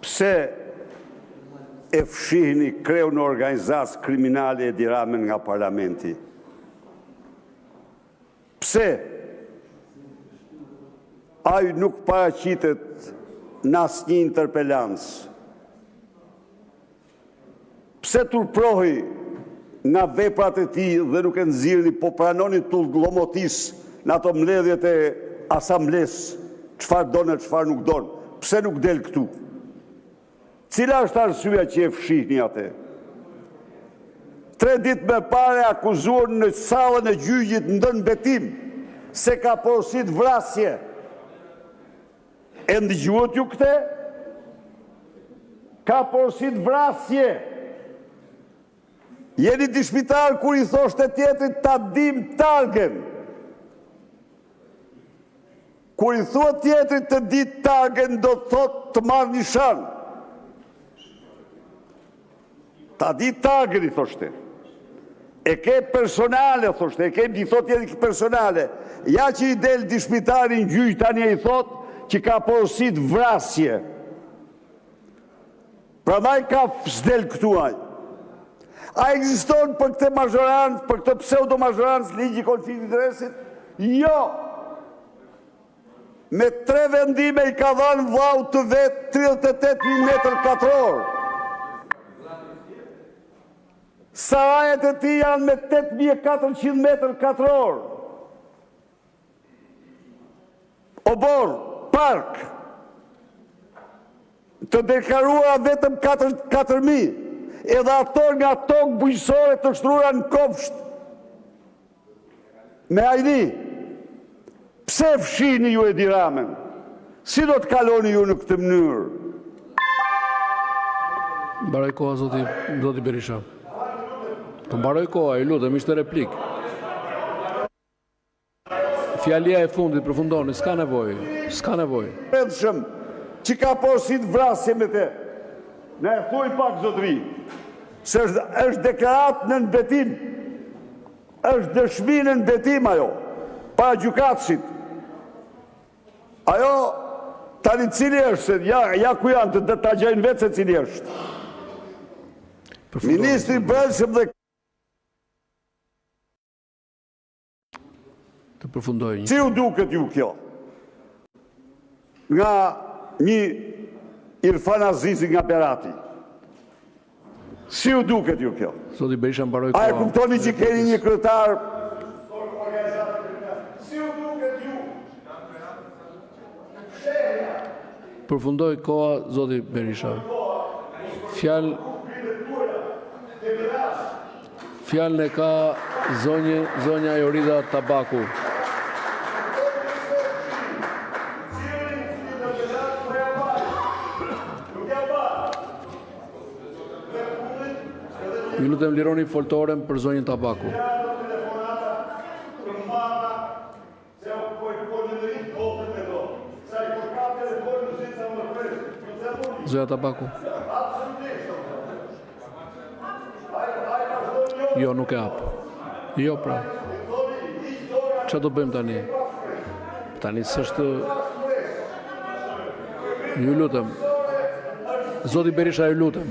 pse e fshihni kreun e organizatë kriminale Edi Ramën nga parlamenti? Pse ai nuk paraqitet në asnjë interpelancë? Pse turprohi nga veprat e tij dhe nuk e nxirrni, po pranoni tullgomotis në ato mbledhjet e asamblesë, çfarë don e çfarë nuk don? Pse nuk del këtu? Cila është arsyeja që e fshihni atë? 3 ditë më parë akuzuar në sallën e gjyqit ndër betim se ka porosit vrasje. E ndëgjuat ju këtë? Ka porosit vrasje. Jeni dëshmitar kur i thoshte tjetrit ta dim targen. Kur i thua tjetrit të di targen, do të thot të marrë nishan. Ta di targen, i thoshte. E ke personale, thoshte, e ke, i thot tjetrit personale. Ja që i del dëshmitarin gjyq, tani i thot që ka porosit vrasje. Prandaj ka s'del këtu aj. A ekziston për këtë mazhorancë, për këtë pseudo-mazhorancë ligji konfliktit interesit? Jo. Me 3 vendime i ka dhënë vllau të vet 38.000 metër katror. Sarajet e tij janë me 8.400 metër katror. Obor, park, të deklaruara vetëm 4.000. Edhe ato nga tokë bujqësore të shtruara në kopsht. Me ajni. Pse fshihni ju Edi Ramën? Si do të kaloni ju në këtë mënyrë? Mbaroj koha, zoti Berisha. Të mbaroj koha, ju lutem, ishte replik. Fjalia e fundit, përfundoni, s'ka nevojë. S'ka nevojë. Përshëm, që ka porosit vrasje me te. Ne e thuj pak, zotëri, se është deklarat në betim, është dëshmi në betim ajo, para gjykatësit. Ajo, tani cili është, ja ku janë, të ta gjejnë vetë se cili është. Ministri Brendshëm dhe... Të përfundoj një. Si u duket ju kjo? Nga një Irfan Azizi nga Berati. Si u duket ju kjo? Zoti Berisha mbaroj koha. A e kuptoni që keni një kryetar? Si u duket ju? Përfundoj koha, zoti Berisha. Fjalën e ka zonja Jorida Tabaku. Ju lutem lironi foltoren për zonjën Tabaku. Zonja Tabaku. Jo, nuk e hap. Jo, pra. Çfarë do bëjmë tani? Tani s'është... Ju lutem. Zoti Berisha, ju lutem.